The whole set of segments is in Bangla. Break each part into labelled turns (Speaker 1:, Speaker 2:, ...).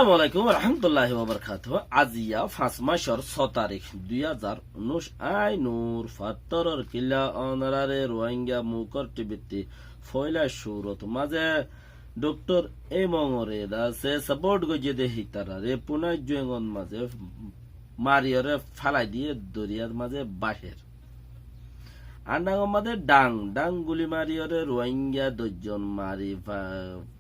Speaker 1: আসসালামু আলাইকুম রহমতুল্লাহি ওয়া বারাকাতুহু। আজিয়া 5 মাসের 6 তারিখ 2019 আই নূর ফাত্তরর কিলা অনারারে রোহিঙ্গা মুকর টিবিতি ফয়লা সুরত মাঝে ডক্টর এমংরে দাসে সাপোর্ট গজে দে হিতারা রে পুনাই জুয়েঙ্গন মাঝে মারিয়রে ফালাই দিয়ে দরিয়ার মাঝে বাহের আন্ডাঙ্গর মাঝে ডাং গুলি মারিয়রে রোহিঙ্গা 10 জন মারি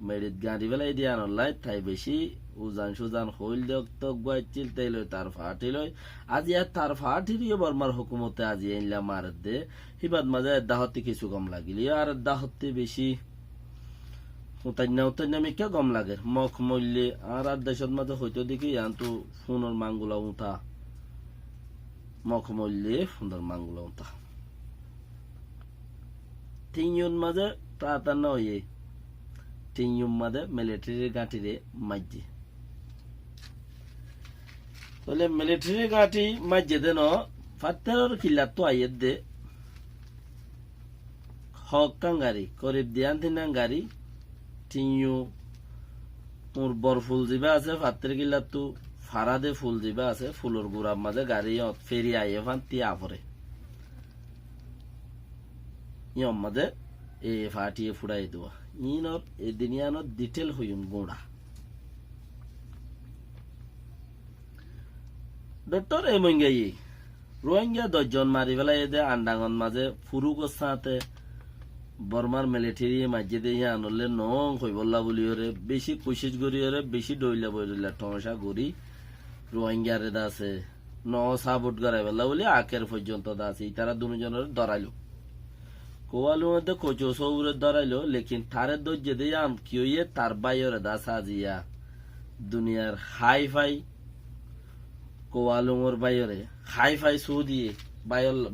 Speaker 1: মেরিত গাড়ি বেলাই দিয়ে আনলাই তাই বেশি উজান সুজান হইল দক্ত গুয়াইছিল তাই লই তার ফাটি লই আজি তার ফাটিরিও বর্মার হুকুমতে আজি এনলা মার দে হিবাদ মাঝে দাহতি কিছু কম লাগিল আর দাহতি বেশি উতান্না মিকা কম লাগে মখ মল্লে আর দেশের মাঝে হইতো দেখি আন্তু ফোনের মাঙ্গুলা উঠা মখ মল্লে ফোনের মাঙ্গুলা উঠা তিনজন মাঝে প্রাধান্য হয়ে তিনজন মাঝে মিলিটারি গাঁটিরে মাঝে তাহলে মিলিটারি গাঁটি মাঝে দেন ফাত্তার কিল্লা তো আইয়ের দে হক কাঙ্গারি করিব দিয়ান তিনাং গাড়ি তিনও মোর বর ফুল দিবা আছে ফাত্তার কিল্লা তো ফারাদে ফুল দিবা আছে ফুলর গুড়ার মাঝে গাড়ি ফেরি আইয়ে ফান তিয়া পরে ইয়ম মাঝে এ ফাটিয়ে ফুড়াই দেওয়া ইনর এ দুনিয়ানোর ডিটেল হইন গোড়া ডক্টর এমঙ্গাই রোহিঙ্গা 10 জন মারি ফেলাই দে আন্ডাঙ্গন মাঝে ফুরুকর সাথে বর্মার মিলিটারি মাঝে দিয়ে আনলে নং হইবল্লা বলি ওরে বেশি কোশিশ করি ওরে বেশি ডইলা বইলা টমসা করি রোহিঙ্গারে দাসে ন সাবুট করাই বললা বলি আকের পর্যন্ত দাসে তারা দুজনের ধরাইলো কোয়ালুর মধ্যে কোচো সৌরে ধরাইলো লেকিন তারে দর্জে দিয়ে আম কি হইয়ে তার বাইরে দা সাজিয়া দুনিয়ার হাই ফাই কোয়ালুমর বাইরে হাই ফাই সু দিয়ে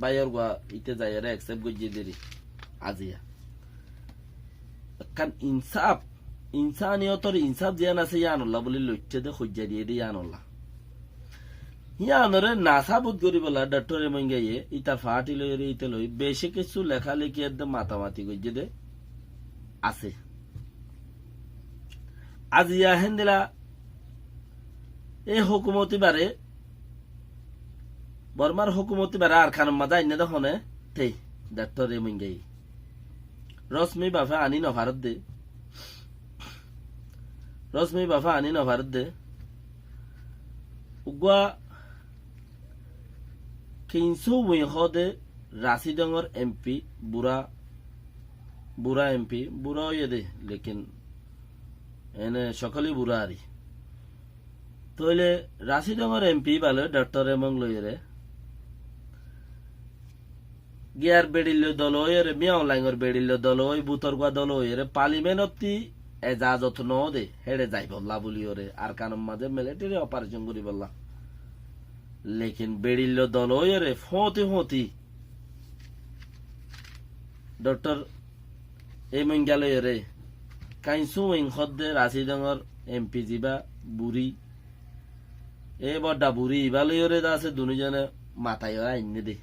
Speaker 1: বাইর গা ইতে যাই রে একসেপ্ট গজিয়ে দেরি আজিয়া কান ইনসানিয়তর ইনসাফ জিয়ান আছে ইয়ানুল্লাহ বলি লইতে দে খুঁজা দিয়ে দিয়ে ইয়ানুল্লাহ ইয়ানরে নাসাবুত করি বলা ডক্টর এমঙ্গাইয়ে ইতার ফাটি লই রে ইতে লই বেশি কিছু লেখালেখি একদম মাতামাতি গজিয়ে দে আছে আজিয়া হেন্দিলা এই হুকুমতি বারে বর্মার হুকুমতি বারে আর খান মাদা ইনে দখনে তেই ডক্টর এমঙ্গাই রশ্মি বাফা আনি ন ভারত দে রশ্মি বাফা আনি ন ভারত দে উগুয়া কিনসু উইহদে রাশিডঙ্গর এমপি বুড়া এমপি বুড়া হইয়ে দে লেকিন এনে সকলেই বুড়া আরি তইলে রাশিডঙ্গর এমপি ভালো ডক্টর এমং লইরে গিয়ার বেড়িল দল হইরে মিয়াও লাইঙ্গর বেড়িল দল হই বুতর গুয়া দল হইরে পার্লিমেন্টতি এজাজত ন দে হেড়ে যাই বললা বলি ওরে আর কানম মাঝে মিলিটারি অপারেশন করি বললা লেকিন বেড়িল দল হইরে ফতি ডক্টর এমং গেল রে কাইসু উইং খদ্দে রাশিডঙ্গর এমপি জিবা বুড়ি এ বড্ডা বুড়ি ইবালই ওরে আছে দুজনে মাথায় ওরা আইনে দে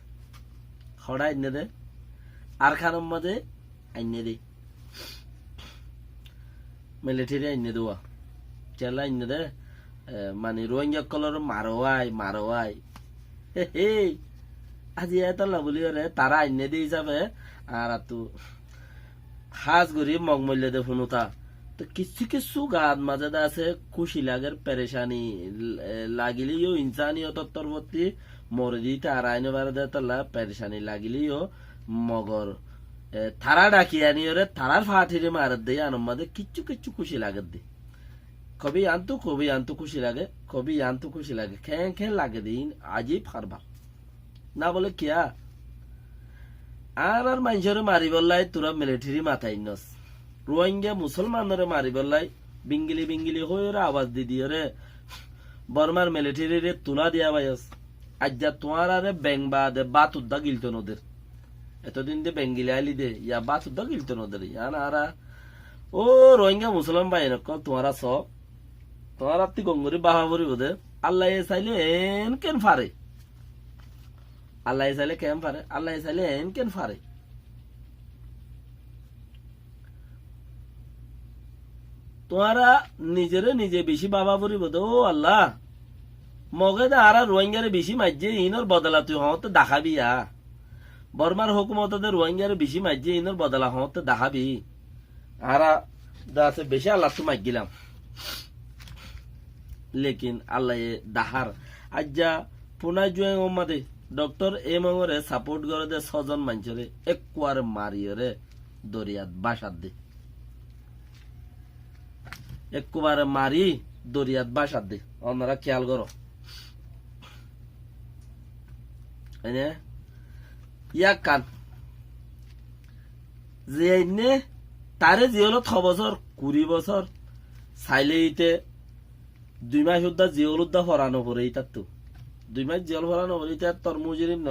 Speaker 1: খড়া আইনে দে আর খানম মাঝে আইনে দে মিলিটারি আইনে দেওয়া চেলা আইনে দে মানে রোহিঙ্গা কলর মারোয়াই হে আজি এতলা বলি রে তারা আইনে দিয়ে যাবে আর তু হাজ গরি মগমল্য দে ফুনুতা তো কিছু গাত মাঝে আছে খুশি লাগের পেরেশানি লাগিলিও ইনসানিয়ত তরবর্তী মরে দিতে আর আইনে বারে দে তলা পেরেশানি লাগিলিও মগর থারা ডাকি আনি ওরে থারার ফাটিরে মার দে আনম মাঝে কিছু খুশি লাগে দে কবি আনতু খুশি লাগে খেঁ লাগে দিন আজীব খারবার না বলে কিয়া আর মানুষের মারি বললাই তোরা মিলিটারি মাথায় নস রোহিঙ্গা মুসলমানরে মারি বললাই বিঙ্গিলি হয়ে আওয়াজ দিয়ে রে বর্মার মিলিটারি রে তুলা দিয়া বাইস আজ্জা তোমার আরে ব্যাংবা দে বাত উদ্দা গিলত নদের এতদিন দে বেঙ্গিলি আইলি দে ইয়া বাত উদ্দা গিলত নদের ইয়ান আরা ও রোহিঙ্গা মুসলমান ভাই নক তোমারা সব তোমার আপনি গঙ্গুরি বাহাবরি বোধে আল্লাহ চাইলে এন কেন ফারে আল্লাহ চাইলে এন কেন ফারে তোমারা নিজেরে নিজে বেশি বাবা পরিব তো ও আল্লাহ মগে দে আরা রোহিঙ্গারে বেশি মাইজে ইনর বদলা তুই হতে দেখাবি বর্মার হুকুমতে রোহিঙ্গারে বেশি মাইজে ইনর বদলা হতে দেখাবি আরা দাসে বেশি আল্লাহ তো মাইজ গেলাম লেকিন আল্লাহ দাহার আজ্জা পুনাই জুয়ে ওমাদে ডক্টর এম ওরে সাপোর্ট করে দে 6 জন মানুষরে একবার মারিয়রে দরিয়াত বাসাত দে একবার মারি দরিয়াত বাসাত দে আপনারা খেয়াল করো ইয়াক কান যে তারে যে হলো 6 বছর 20 বছর চাইলে ইতে 2 মাস উদ্দা জিওল উদ্দা ফরানো পরে ইতার তো 2 মাস জিওল ফরানো পরে ইতার তোর মুজিরিম ন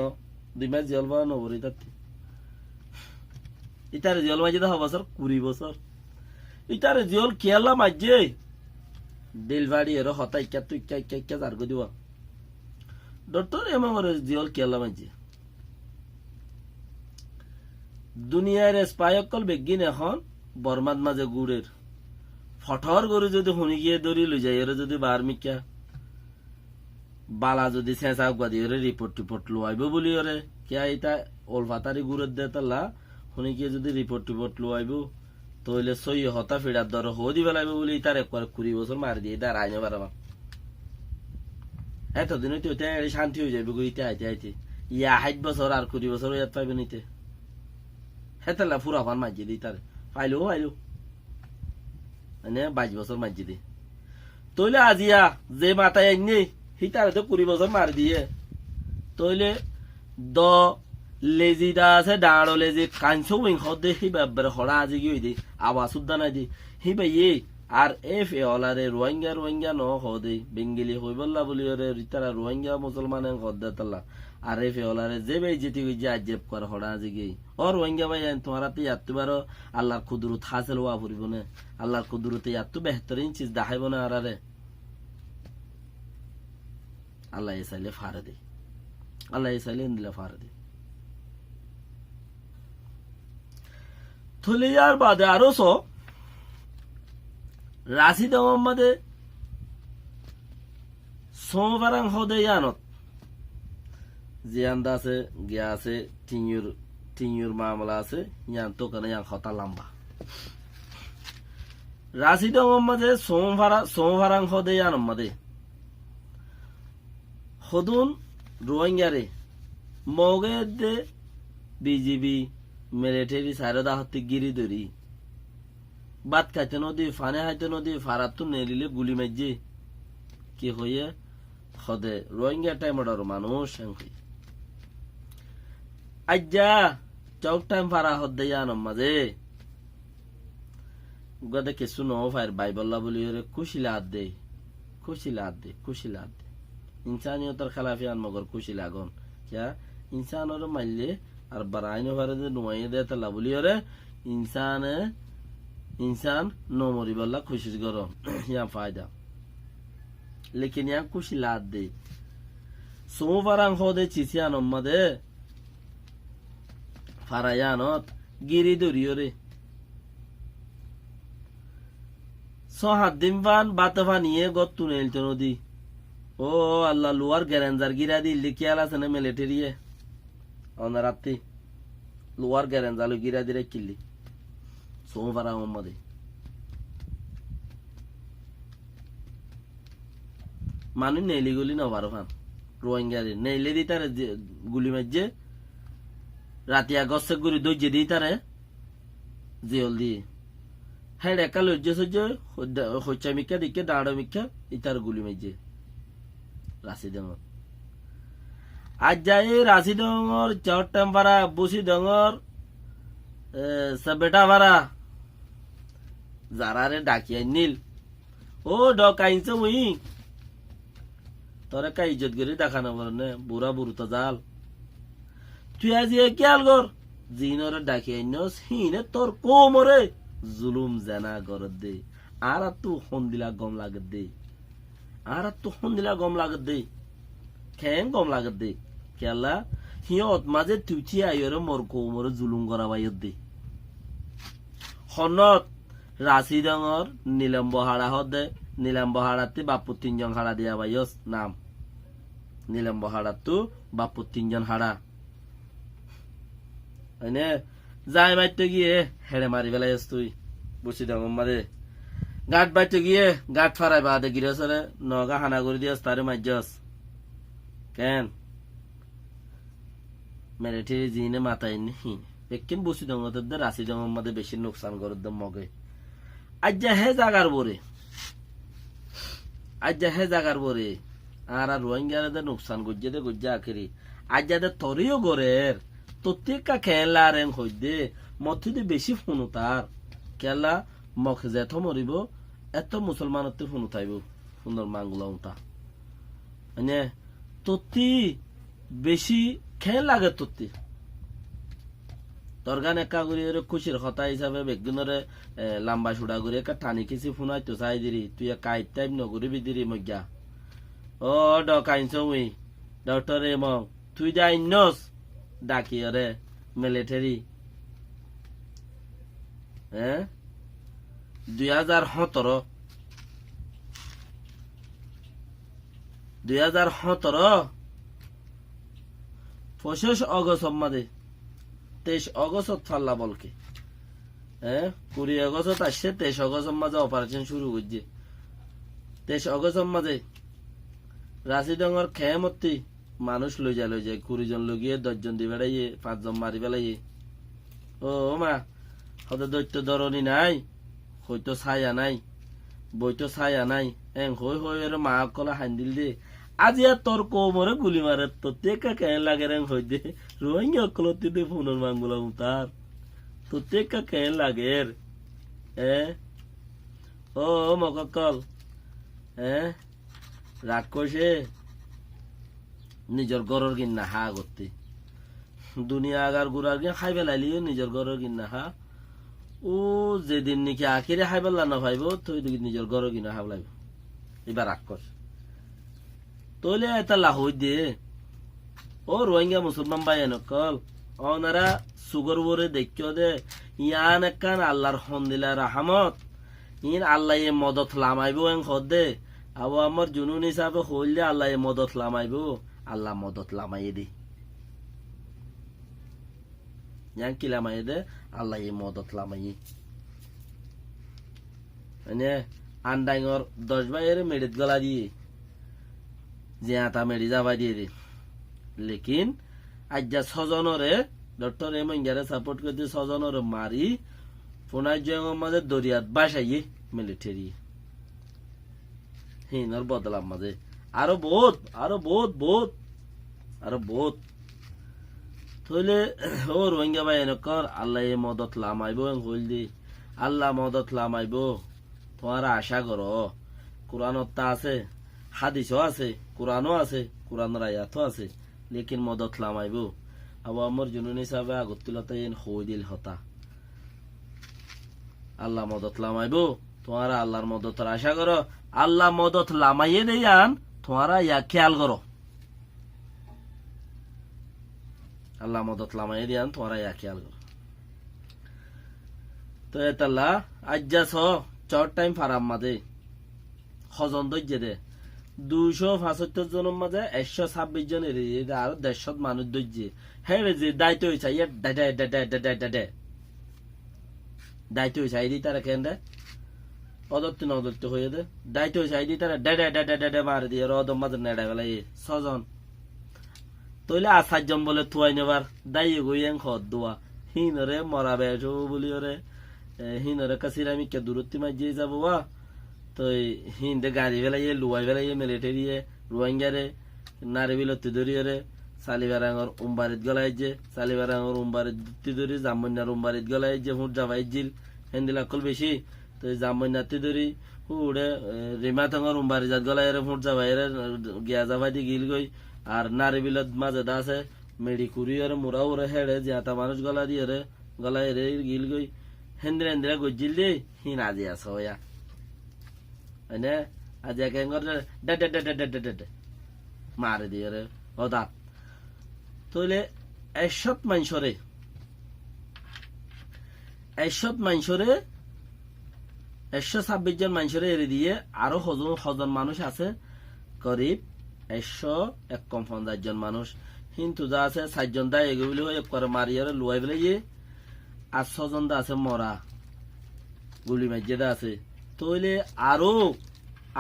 Speaker 1: 2 মাস জিওল ফরানো পরে ইতার ইতারে জিওল মাঝে 6 বছর 20 বছর ইতারে জিওল খেয়ালা মাঝে ডেলিভারি এর হতা ইকা তুই ইকা জারগো দিবা ডক্টর এমন জিওল খেয়ালা মাঝে দুনিয়ার স্পায়কল বেগিন এখন বর্মাদ মাঝে গুড়ের ফটর করে যদি শুনি গিয়ে দৌড়ি লই যায় এর যদি বার মিকা বালা যদি চেঁচা গাদি এর রিপোর্ট লোয়াইব বলি ওরে কে এটা ওলফাতারি গুড়ের দে তাল্লা শুনি গিয়ে যদি রিপোর্ট লোয়াইব তইলে সই হতা ফিরার দর হো দি বেলাইব বলি তার একবার 20 বছর মারি দিয়ে তার আইনে পারবা এতদিন তো শান্তি হয়ে যাবে ইতে আইতে আইতে 60 বছর আর 20 বছর ইয়াত পাইবে নিতে হেতাল্লা ফুরা ফান মাঝে দিই তার পাইলো 22 বছর মাঝে দি তইলে আজিয়া যে মাথায় আইনি হিতারে তো 20 বছর মারি দিয়ে তইলে দ লেজি দা আছে ডাড়ো লেজি কাঞ্চো উইং হদে হি বাবার হড়া আজি গই দি আওয়াজ উদ্দা না দি হি ভাই আর এফ এ অলারে রোহিঙ্গা ন হদে বেঙ্গলি হইবল্লা বলি রে রিতারা রোহিঙ্গা মুসলমানে হদে তাল্লা আর এফ এ অলারে যে ভাই যেটি যে আজেব কর হড়া আজি গই ও রোহিঙ্গা ভাই তোমারা তে ইয়াতবারো আল্লাহর কুদরত হাসিল ওয়া ফুরিব না আল্লাহর কুদরতে ইয়াত বেহতরিন চিজ দেখাইব না আরারে আল্লাহ এসাইলে ফারে দে আল্লাহ এসাইলে দিলে ফারে দে থলে ইয়ার বাদে আরো রাশিদ মোহাম্মদে সোমবারাং হদে ইয়ানত যে আন্দা আছে গিয়া আছে টিঙুর মামলা আছে ইয়ান তো কেন ইয়ান হতা লম্বা রাশিদ মোহাম্মদে সোমবারাং হদে ইয়ান মদে হদুন রোহিঙ্গারে মগে দে বিজিবি মিলিটারি সাইরদা হতে গিরি ধরি বাত খাইতে নদী ফানে হাইতে নদী ফারাত নেলিলে গুলি মাইজে কি হইয়ে হদে রোহিঙ্গা টাইমডর মানুষ আজ্জা চৌক টাইম ফারা হদে ইয়ানম মাঝে গদে কিছু ন ফায়ার বাইবল্লা বলি খুশিলাত দে ইনসানিয়তর খেলাফিয়ান মগর খুশিলাগন क्या इंसान और माल्ले और बराइनो भरे दे नुमाइये दे तला बोली और इंसान नो मोरी बल्ला खुशी करो यहाँ फायदा लेकिन यहाँ खुशी लाद दे सोमवारां हो दे चिसियान उम्मदे फारायानत गिरी दुरियोरे सो हादिमवान बातवानिये गत्तु नेलतो नदी ও আল্লাহ লোয়ার গ্যারেঞ্জার গিরা দি লিখিয়াল আছে না মিলিটারি রাত্রি লোয়ার গ্যারেঞ্জার গিরা দিলে কিল্লি সোমবার মোহাম্মদে মানুষ নেইলি গুলি নবার ফান রোহিঙ্গারে নেইলে দি তারে গুলি মারছে রাতিয়া গছে গুলি দইজে দি তারে জিওল দিয়ে হ্যাঁ একা লজ্জা সহ্য হচ্ছা মিকা দিকে দাঁড়ো মিকা ইতার গুলি মারছে রাশি ডঙর আজ যাই রাশি ডঙর চট্টাম পাড়া বুসি ডঙর বেটা পাড়া যারা রে ডাকিয়া নীল ও ডক আইনছ মুই তোরে কা ইজ্জত করে দেখানো বলে বুড়া বুড়ো তো জাল তুই আজ খেয়াল কর জিনরে ডাকিয়া আইনস হিনে তোর কোমরে জুলুম জানা গরদ দে আর তু হন্দিলা গম লাগত দে আর তো হন্দিলা গম লাগত দে খেং গম লাগত দে কেলা হিয়ত মাঝে তুচি আইরে মোর কোমরে জুলুম করা বাইত দে হনত রাশি রঙর নীলম্ব হাড়া হদে নীলম্ব হাড়াতে বাপু 3 জন হাড়া দিয়া ভাইয়স নাম নীলম্ব হাড়াতু বাপু 3 জন হাড়া এনে যাই বাইতে গিয়ে হেড়ে মারি বেলাইস তুই বসি দাম মারে গাট বাইতে গিয়ে গাট ফারাই বাদে গিরসরে নগা হানা করে দিয়াস তারে মাইজস কেন মেরেঠি জিনে মাথায় নি একদিন বসি দাম রাশি দাম মাদে বেশি নোকসান করে দম মগে আজ্জা হে জাগার বরে আজ্জা হে জাগার বরে আর রোহিঙ্গাদের নোকসান গজ্জে দে গজ্জা আখেরি আজ্জা দে তরিও গরের প্রত্যেকটা খেলা রেন হইদে মধ্যে বেশি ফোন তার খেলা মখ যেত মরিব এত মুসলমানতে ফোন উঠাইব সুন্দর মাঙ্গুলা উঠা মানে তত্তি বেশি খেল লাগে তত্তি তোর গান একা করি খুশির কথা হিসাবে বেগুনরে লম্বা সুড়া করে একা টানি কিছু ফোনাই তো চাই দিরি তুই কাইট টাইম নগরিবি দিরি মজ্ঞা ও ডকাইছ উই ডক্টর এমং তুই যাই নস ডাকি রে মিলিটারি 2017 25 অগস্ট মাদে 23 অগস্ট ফাল্লা বলকে 20 অগস্ট আসছে 23 অগস্ট মাঝে অপারেশন শুরু করছে 23 অগস্ট মাঝে রাশি ডঙ্গর খেয়ে মতি মানুষ লই যায় 20 জন লগিয়ে 10 জন দিয়ে বেড়াইয়ে 5 জন মারি বেড়াইয়ে ও মা হতে দৈত্য ধরনি নাই হয়তো ছায়া নাই বইতো ছায়া নাই হই হই এর মা কলা হান্দিল দে আজি আর তোর কোমরে গুলি মারে তো তেকা কেন লাগে হই দে রোহিঙ্গা কলতি দে ফোনের মাঙ্গুলা উতার তো তেকা কেন লাগে ও মককল রাগ কইছে নিজের গরর কিনা হা করতে দুনিয়া আগার গুড়ার গিয়ে খাই পেলাইলি নিজের গরর কিনা হা ও যেদিন নাকি আখিরে খাই পেলা না ভাইব তুই নিজের গরর কিনা হা লাগবে এবার রাগ কর তোলে এটা লাহই দে ও রোহিঙ্গা মুসলমান ভাই নকল ওনারা সুগর বরে দেখিও দে ইয়ান একান আল্লাহর হন্দিলা রাহমত ইন আল্লাহ মদত লামাইব দে আবু আমার জুনুন হিসাবে হইলে আল্লাহ মদত লামাইব আল্লাহ মদত লামাই দি ইয়ান কি লামাই দে আল্লাহ মদত লামাই মানে আন্ডাইঙর 10 ভাইয়ের মেডিত গলা দিয়ে যে আতা মেডি যাবা দিয়ে দি লেকিন আজ্জা 6 জনরে ডক্টর এমঙ্গারে সাপোর্ট করতে 6 জনরে মারি ফোনাই জঙ্গল মাঝে দরিয়াত বাসাইয়ে মিলিটারি হিনর বদলাম মাঝে আরো বহুত তইলে ও রোহিঙ্গা ভাই এনেকর আল্লাহ মদত লামাইব হইল দি আল্লাহ মদত লামাইব তোমারা আশা করো কোরআনত আছে হাদিসও আছে কোরআনও আছে কোরআনের আয়াতও আছে লেকিন মদত লামাইব আবু আমর জুনুন হিসাবে আগত্তিলতা হই দিল হতা আল্লাহ মদত লামাইব তোমারা আল্লাহর মদতের আশা করো আল্লাহ মদত লামাইয়ে দেয়ান তোমারা ইয়া খেয়াল করো আল্লাহ মদত লামাইয়ে দেয়ান তোমারা ইয়া খেয়াল করো তো এতাল্লা আজ্জাস চট টাইম ফারাম মাঝে হজন দইজে দে 275 জনের মাঝে 126 জন আর 150 মানুষ দইজে হ্যাঁ যে দায়িত্ব হয়েছে দায়িত্ব হয়েছে আইডি তারা কেন দেয় অদত্ত না অদত্ত হয়ে দে দায়িত্ব হয়েছে আইডি তারা ডে মারে দিয়ে রদম মাঝে নেড়া বেলাই 6 জন তইলে 7 জন বলে তুয়াই নেবার দায়ী গইয়াং খদ দোয়া হিনরে মরা বেঠো বলি ওরে হিনরে কাছির আমি কে দূরত্ব মাঝে যাবো বা তো হিন্দে গাড়ি বেলাইয়ে লুয়াই বেলাইয়ে মিলিটারিয়ে রোহিঙ্গারে নারী বিলতি ধরিয়ে সালিবারাঙর উম্বারিত গলাই যে সালিবারাঙর উম্বারিত ধরি জামবন্যার উম্বারিত গলাই যে হুট যাবাই জিল হেন্দিলাকল বেশি তো জামবন্যাতি ধরি হুড়ে রিমাতঙর উম্বারি জাত গলাই হুট যাবাই গিয়া যাবাই দি গিল গই আর নারী বিলত মাঝে আছে মেডি কুড়িয়ে মুরা উড়ে হেড়ে যে আতা মানুষ গলা দিয়ে গলাই রে গিল গই হেন্দিরা হেন্দিরা গজিল দে হিন আজি আছে হইয়া এনে আজ এক ডে মারে দিয়ে রে দাঁত তইলে 100 মাইনসরে 126 জন মানুষের এড়ে দিয়ে আরো হজন মানুষ আছে করিব 151 জন মানুষ কিন্তু যা আছে 4 জন দা এগুলি হয়ে করে মারিয়ারে লুয়াই বলে যে আর 6 জন দা আছে মরা গুলি মাঝে আছে তইলে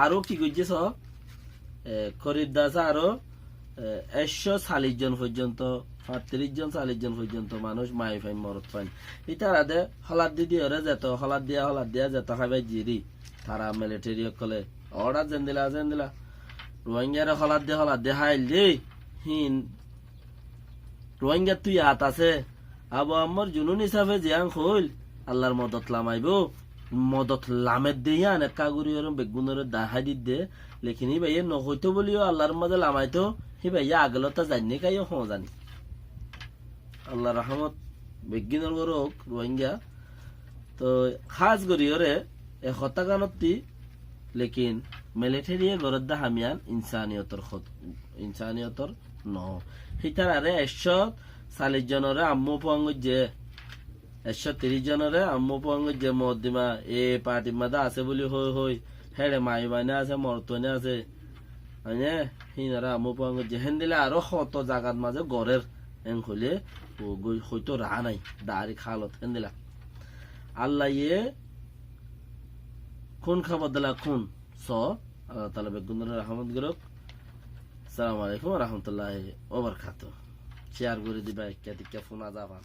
Speaker 1: আরো কি করছে করিব দা আছে আরো 140 জন পর্যন্ত 35 জন 40 জন পর্যন্ত মানুষ মাই ফাইন মরত ফাইন এটা রাধে হলাদ দিয়ে ওরে যেত হলাদ দিয়া যেত খাবে জিরি তারা মিলিটারি কলে অর্ডার জেন্দিলা রোহিঙ্গারে হলাদ দিয়ে হাইল যে হিন রোহিঙ্গা তুই আত আছে আবু আমার জুনুন হিসাবে জিয়াং হইল আল্লাহর মদত লামাইব মদত লামের দিয়া অনেক কাগুরি বেগুনের দাহাই দে লেকিন হি ভাইয়ে নহইতো বলিও আল্লাহর মধ্যে লামাইতো হি ভাইয়া আগলতা জানি কাইও হ জানি আল্লাহ রহমত বেগিনের গরক রোহিঙ্গা তো খাস করি ওরে এ হত্যাকাণ্ডটি লেকিন মিলিটারি গরদ দা হামিয়ান ইনসানিয়তর ন হিতার আরে 140 জনরে আম্মু পাঙ্গ যে 130 জনরে আম্মু পাঙ্গ যে মদ্দিমা এ পার্টি মাদা আছে বলি হই হেড়ে মাই বাইনা আছে মরতনে আছে মানে হিনারা আম্মু পাঙ্গ যে হেন দিলে আরো কত জায়গার মাঝে গড়ের এন হইলে হয়তো রাহা নাই দাঁড়ি খালত হেন দিলা আল্লাহ ইয়ে খুন খাবার দিলা খুন আল্লাহ তালা বেগুনের রহমত গরক আসসালামু আলাইকুম রহমতুল্লাহ ওবরকাতুহ শেয়ার করে দিবা কে ফোন আজাবান